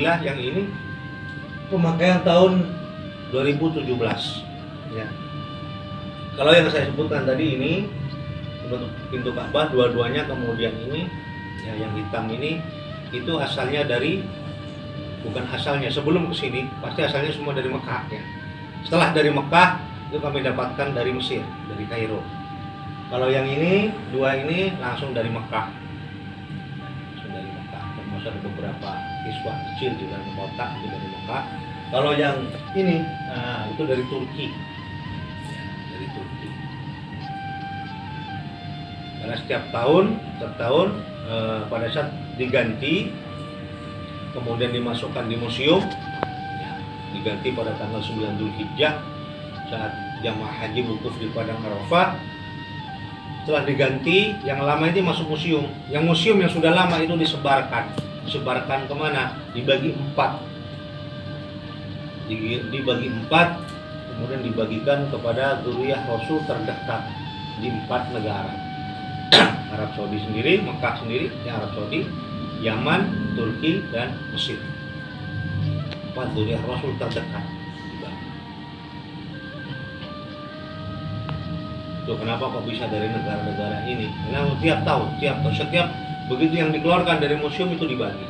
alhamdulillah yang ini pemakaian tahun 2017 ya. Kalau yang saya sebutkan tadi ini untuk pintu Ka'bah dua-duanya, kemudian ini ya, yang hitam ini itu asalnya dari, bukan asalnya, sebelum ke sini pasti asalnya semua dari Mekah ya. Setelah dari Mekah itu kami dapatkan dari Mesir, dari Kairo. Kalau yang ini dua ini langsung dari Mekah, termasuk ada beberapa kiswah kecil di dalam kotak itu dari Mekah. Kalau yang ini itu dari Turki ya, dari Turki. Karena setiap tahun pada saat diganti kemudian dimasukkan di museum ya, diganti pada tanggal 9 Dzulhijjah saat jamaah haji wukuf di Padang Arafah. Setelah diganti, yang lama ini masuk museum. Yang museum yang sudah lama itu disebarkan kemana? Dibagi 4, kemudian dibagikan kepada dzurriyyah Rasul terdekat di 4 negara. Arab Saudi sendiri, Mekah sendiri, ya Arab Saudi, Yaman, Turki, dan Mesir. 4 dzurriyyah Rasul terdekat. Tuh, kenapa kok bisa dari negara-negara ini? Karena setiap begitu yang dikeluarkan dari museum itu dibagi.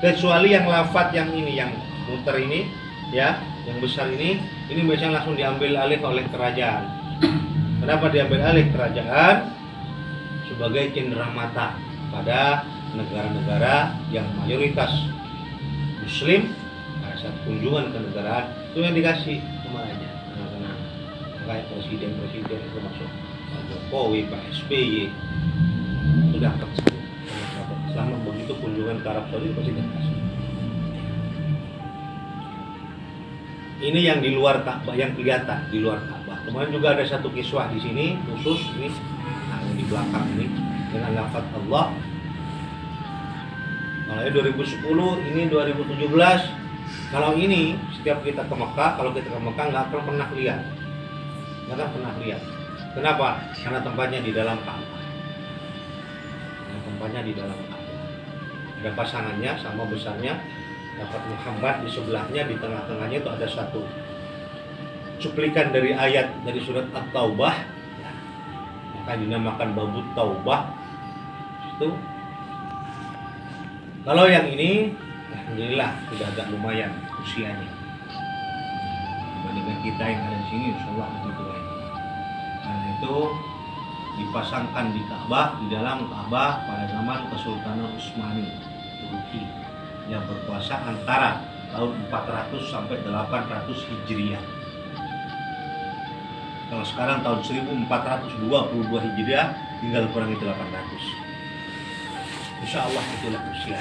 Kecuali yang lafaz yang ini, yang muter ini, ya, yang besar ini biasanya langsung diambil alih oleh kerajaan. Kenapa diambil alih kerajaan? Sebagai cenderamata pada negara-negara yang mayoritas Muslim. Pada saat kunjungan ke negaraan itu yang dikasih kemana? Kayak presiden itu masuk Pak Jokowi, Pak SBY itu dapat selama begitu kunjungan ke Arab Saudi pasti dapat. Ini yang di luar Ka'bah, yang kelihatan di luar Ka'bah. Kemudian juga ada satu kiswah di sini khusus ini, yang di belakang ini dengan lafaz Allah. Kalau 2010, ini 2017. Kalau ini setiap kita ke Mekah, nggak akan pernah lihat. Kenapa? Karena tempatnya di dalam Ka'bah. Ada pasangannya sama besarnya, dapat Muhammad di sebelahnya, di tengah-tengahnya itu ada satu cuplikan dari ayat dari surat At-Taubah, maka dinamakan Babut Taubah. Itu. Kalau yang ini, alhamdulillah sudah agak lumayan usianya. Dibandingkan kita yang ada di sini, insyaallah begitu ya. Karena itu dipasangkan di Ka'bah, di dalam Ka'bah pada zaman Kesultanan Utsmani Turki yang berkuasa antara tahun 400 sampai 800 Hijriah. Kalau sekarang tahun 1422 Hijriah, tinggal kurangi 800. Insyaallah itulah usia.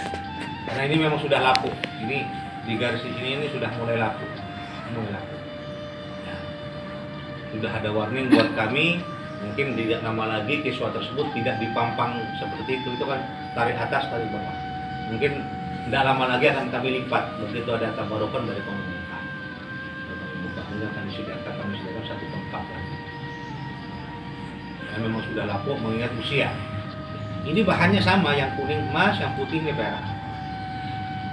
Karena ini memang sudah laku. Ini di garis ini sudah mulai laku. Sudah ada warning buat kami, mungkin tidak lama lagi kiswah tersebut tidak dipampang seperti itu kan tarik atas tarik bawah. Mungkin tidak lama lagi akan kami lipat begitu ada tabarukan dari pemerintah. Mudah-mudahan kami sediakan satu tempat lagi. Karena memang sudah laku mengingat usia. Ini bahannya sama, yang kuning emas, yang putih ini perak.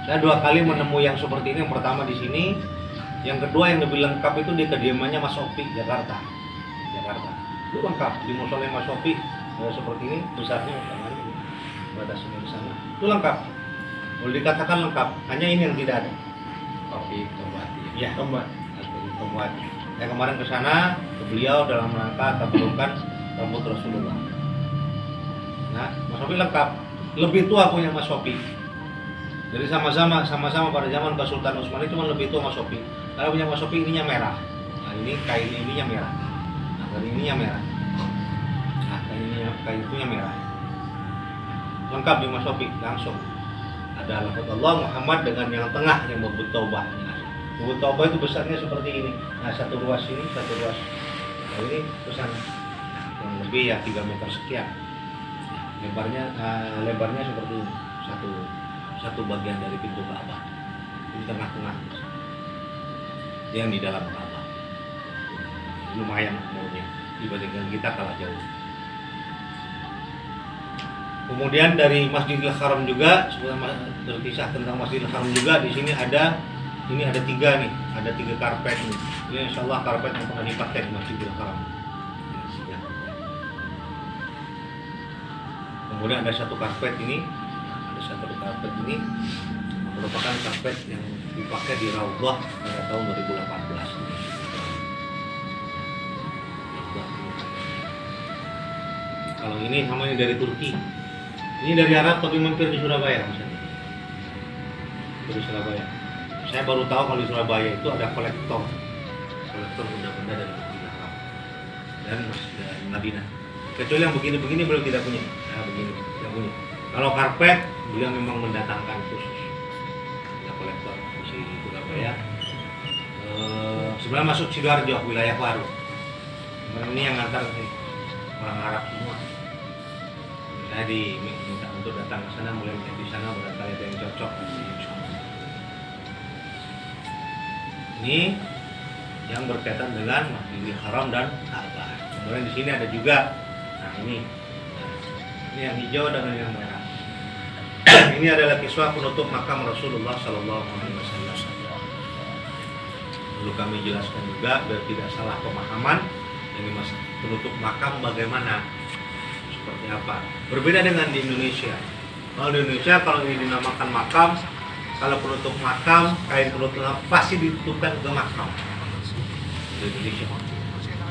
Saya 2 kali menemui yang seperti ini. Yang pertama di sini. Yang kedua yang lebih lengkap itu di kediamannya Mas Sofi, Jakarta. Itu lengkap di Musola Mas Sofi seperti ini, besarnya batasnya di sana. Itu lengkap. Boleh dikatakan lengkap. Hanya ini yang tidak ada. Sofi Tombati. Ya, Tombati. Saya kemarin ke sana ke beliau dalam rangka tabarukan rambut Rasulullah. Nah, Mas Sofi lengkap. Lebih tua punya Mas Sofi. Jadi sama-sama pada zaman Kesultanan Utsmani, cuma lebih tua Mas Sofi. Kalau punya Mas Sofi ininya merah. Nah, ini kain ininya merah. Nah, kain ininya merah. Nah, kain itunya merah. Lengkap di Mas Sofi langsung. Ada lafaz Allah Muhammad dengan yang tengah yang Babut Taubah. Babut Taubah itu besarnya seperti ini. Nah, satu ruas ini, satu ruas. Nah, ini besar. Yang lebih ya 3 meter sekian. Lebarnya seperti ini. Satu bagian dari pintu Ka'bah. Di tengah-tengah. Yang di dalam Ka'bah. Lumayan umurnya dibandingkan kita kalah jauh. Kemudian dari Masjidil Haram juga, sebenarnya berkisah tentang Masjidil Haram juga, di sini ada tiga nih, ada 3 karpet nih. Ini insya Allah karpet yang pernah dipakai di Masjidil Haram. Ya. Kemudian ada satu karpet ini, merupakan karpet yang dipakai di Raudhah pada tahun 2018. Kalau ini namanya dari Turki. Ini dari Arab tapi mampir di Surabaya misalnya. Dari Surabaya. Saya baru tahu kalau di Surabaya itu ada kolektor benda-benda dari Masjidil Haram dan Madinah. Kecuali yang begini-begini beliau tidak punya. Nah, begini tidak punya. Kalau karpet beliau memang mendatangkan khusus. Ada kolektor di Surabaya. Sebelah masuk Sidoarjo, wilayah baru. Ini yang ngantar nih, orang Arab semua. Saya diminta untuk datang ke sana, mulai di sana barangkali ada yang cocok. Ini yang berkaitan dengan Masjidil Haram dan Ka'bah. Kemudian di sini ada juga, nah ini yang hijau dengan yang merah. Ini adalah kiswah penutup makam Rasulullah Sallallahu Alaihi Wasallam. Perlu kami jelaskan juga biar tidak salah pemahaman. Ini masih penutup makam bagaimana, seperti apa. Berbeda dengan di Indonesia. Kalau di Indonesia kalau ini dinamakan makam, kalau penutup makam, kain penutup pasti ditutupkan ke makam. Di Indonesia.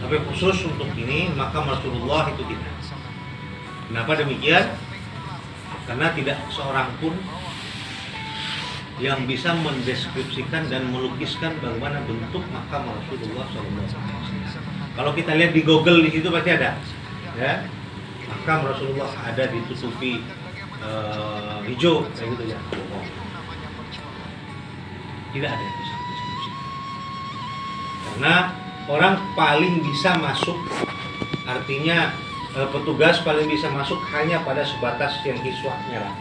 Tapi khusus untuk ini makam Rasulullah itu tidak. Kenapa demikian? Karena tidak seorang pun yang bisa mendeskripsikan dan melukiskan bagaimana bentuk makam Rasulullah SAW. Kalau kita lihat di Google di situ pasti ada, ya, makam Rasulullah ada ditutupi hijau kayak gitu ya. Tidak ada yang bisa mendeskripsikan. Karena orang paling bisa masuk, artinya petugas paling bisa masuk hanya pada sebatas yang kiswahnya lah.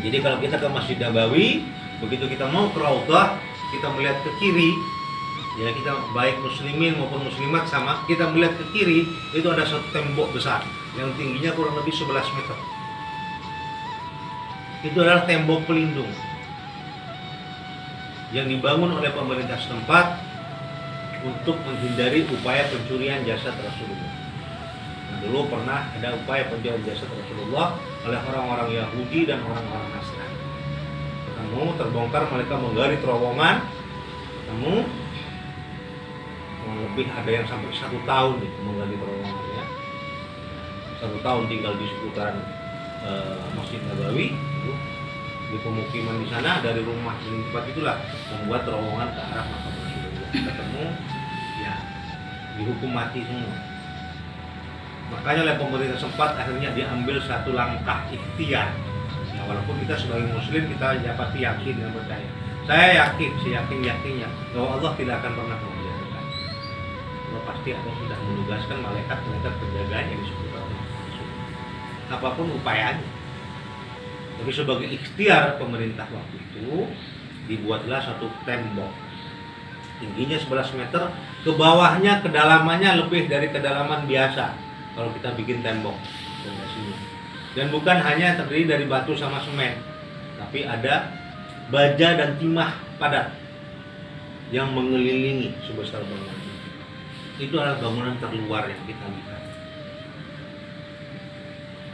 Jadi kalau kita ke Masjid Nabawi, begitu kita mau ke Raudhah, kita melihat ke kiri, ya kita baik muslimin maupun muslimat sama, kita melihat ke kiri, itu ada satu tembok besar yang tingginya kurang lebih 11 meter. Itu adalah tembok pelindung yang dibangun oleh pemerintah setempat untuk menghindari upaya pencurian jasad Rasulullah. Nah, dulu pernah ada upaya pencurian jasad Rasulullah oleh orang-orang Yahudi dan orang-orang Nasrani. Terbongkar, mereka menggali terowongan, lebih ada yang sampai 1 tahun menggali terowongannya. 1 tahun tinggal di seputaran Masjid Nabawi, di pemukiman di sana, dari rumah di tempat itulah membuat terowongan ke arah makam Rasulullah. Ketemu, ya dihukum mati semua. Makanya oleh pemerintah sempat akhirnya diambil satu langkah ikhtiar. Ya, walaupun kita sebagai muslim kita ya pasti yakin dan percaya. Saya yakin, seyakin-yakinnya bahwa Allah tidak akan pernah membiarkan. Allah pasti ada sudah menugaskan malaikat penjaganya di seputar Rasul. Apapun upayanya. Tapi sebagai ikhtiar pemerintah waktu itu dibuatlah satu tembok tingginya 11 meter, ke bawahnya kedalamannya lebih dari kedalaman biasa kalau kita bikin tembok fondasinya. Dan bukan hanya terdiri dari batu sama semen, tapi ada baja dan timah padat yang mengelilingi sebesar bangunan itu. Itu adalah bangunan terluar yang kita lihat.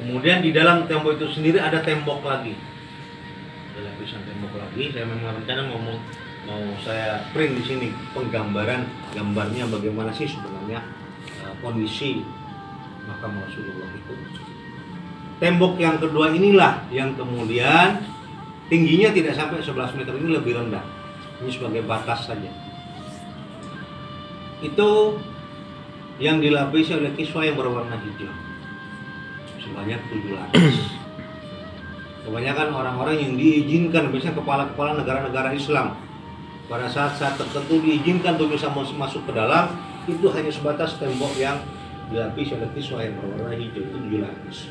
Kemudian di dalam tembok itu sendiri ada tembok lagi, ada lapisan tembok lagi. Saya memang rencana mau saya print di sini gambarnya bagaimana sih sebenarnya kondisi makam Rasulullah itu. Tembok yang kedua inilah yang kemudian tingginya tidak sampai 11 meter, ini lebih rendah. Ini sebagai batas saja. Itu yang dilapisi oleh kiswah yang berwarna hijau. Sebanyak 7 lapis. Kebanyakan orang-orang yang diizinkan, biasanya kepala-kepala negara-negara Islam, pada saat-saat tertentu diizinkan untuk bisa masuk ke dalam, itu hanya sebatas tembok yang dilapisi oleh kiswah yang berwarna hijau, itu 7 lapis.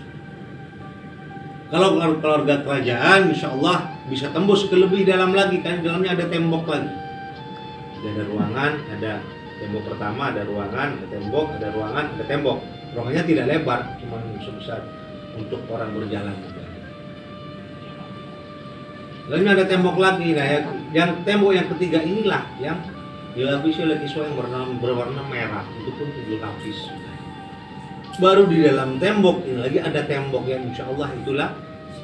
Kalau keluarga kerajaan, insya Allah bisa tembus ke lebih dalam lagi, kan di dalamnya ada tembok lagi. Ada ruangan, ada tembok pertama, ada ruangan, ada tembok, ada ruangan, ada tembok. Ruangannya tidak lebar, cuma sebesar untuk orang berjalan juga. Lalu ini ada tembok lagi, nah yang tembok yang ketiga inilah yang dilapisi oleh kiswah yang berwarna merah, itu pun 7 lapis. Baru di dalam tembok ini lagi ada tembok yang insya Allah itulah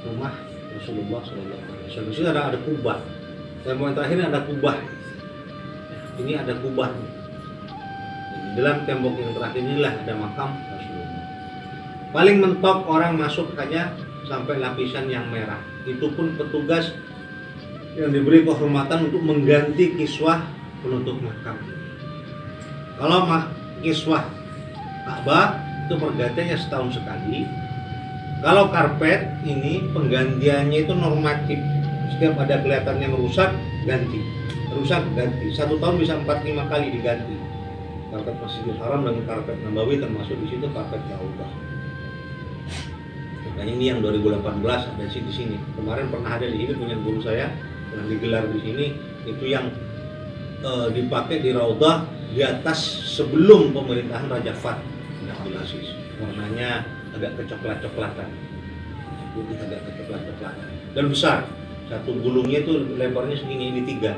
rumah Rasulullah SAW. Di sini ada kubah. Tembok yang terakhir ada kubah. Ini ada kubah. Di dalam tembok yang terakhir inilah ada makam Rasulullah. Paling mentok orang masuk hanya sampai lapisan yang merah. Itu pun petugas yang diberi kehormatan untuk mengganti kiswah penutup makam. Kalau kiswah Ka'bah itu pergantiannya setahun sekali. Kalau karpet ini penggantiannya itu normatif. Setiap ada kelihatan yang rusak, ganti. Rusak, ganti. 1 tahun bisa 4-5 kali diganti. Karpet Masjidil Haram dan karpet Nabawi termasuk di situ karpet Raudhah. Nah ini yang 2018 ada di sini. Kemarin pernah ada di sini punya guru saya yang digelar di sini, itu yang dipakai di Raudhah di atas sebelum pemerintahan Raja Fahd bin Abdul Aziz. Warnanya agak kecoklat-coklatan, putih agak kecoklat-coklatan dan besar. Satu gulungnya itu lebarnya segini, ini 3,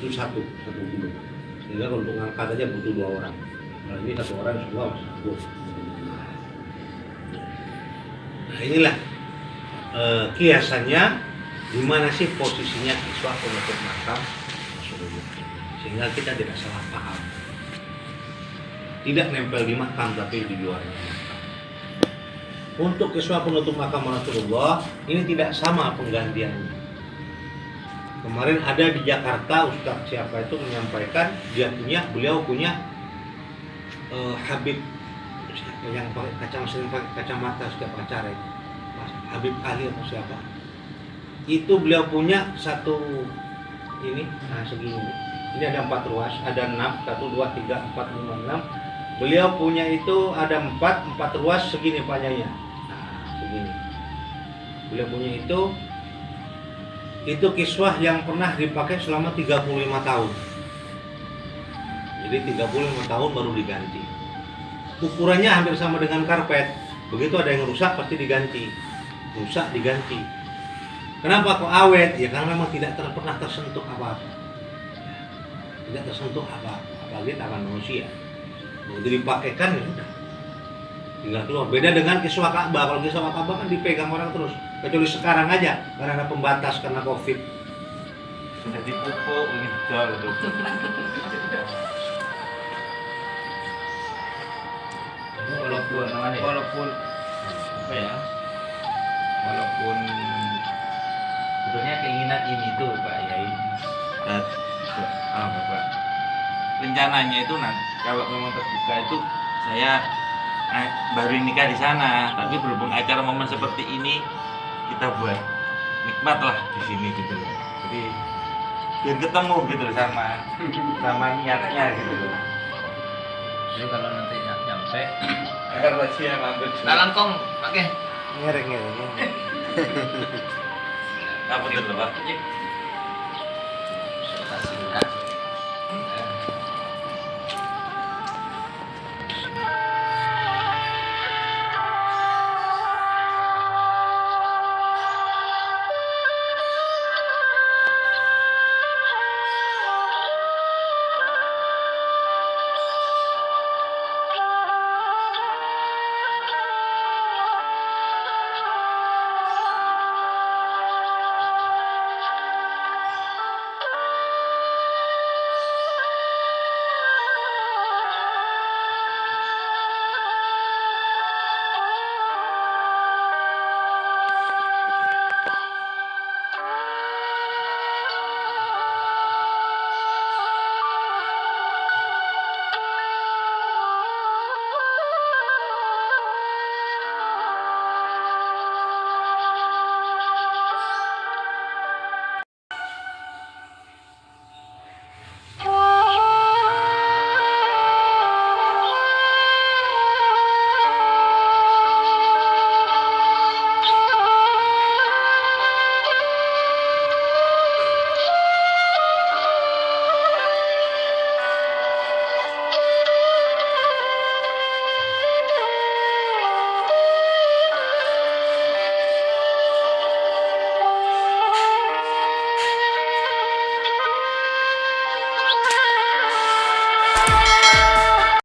itu satu gulung. Sehingga untuk ngangkat aja butuh 2 orang. Nah ini 1 orang semua sanggup. Nah inilah kiasannya di mana sih posisinya kiswah penutup makam Rasulullah, sehingga kita tidak salah paham. Tidak nempel di makam tapi di luarnya makam. Untuk kiswah penutup makam Rasulullah ini tidak sama penggantiannya. Kemarin ada di Jakarta Ustaz siapa itu menyampaikan beliau punya Habib yang pakai sering pakai kacamata setiap acara itu, Habib Ali atau siapa, itu beliau punya satu ini, nah segini, ini ada 4 ruas, ada 6, 1, 2, 3, 4, 5, 6. Beliau punya itu ada 4 ruas segini panjangnya, nah segini. Beliau punya itu kiswah yang pernah dipakai selama 35 tahun. Jadi 35 tahun baru diganti. Ukurannya hampir sama dengan karpet. Begitu ada yang rusak pasti diganti. Rusak diganti. Kenapa kok awet? Ya karena memang tidak pernah tersentuh apa-apa. Tidak tersentuh apa-apa, apalagi tangan manusia. Begitu dipakaikan ya sudah. Tinggal keluar. Beda dengan kiswah Ka'bah. Kalau kiswah Ka'bah kan dipegang orang terus. Kecuali sekarang aja karena ada pembatas karena Covid. Jadi pupuk ngidol gitu. Walaupun apa ya? Walaupun sebetulnya keinginan ini tuh Pak Yai dan Pak, rencananya itu nanti kalau memang terbuka itu saya baru nikah di sana, tapi berhubung acara momen seperti ini kita buat nikmat lah di sini gitu loh. Jadi biar ketemu gitu loh sama niatnya gitu loh. Jadi kalau nanti nyampe Rahasia manggut. dalam kong pakai Ngereng. Apa tuh Pak?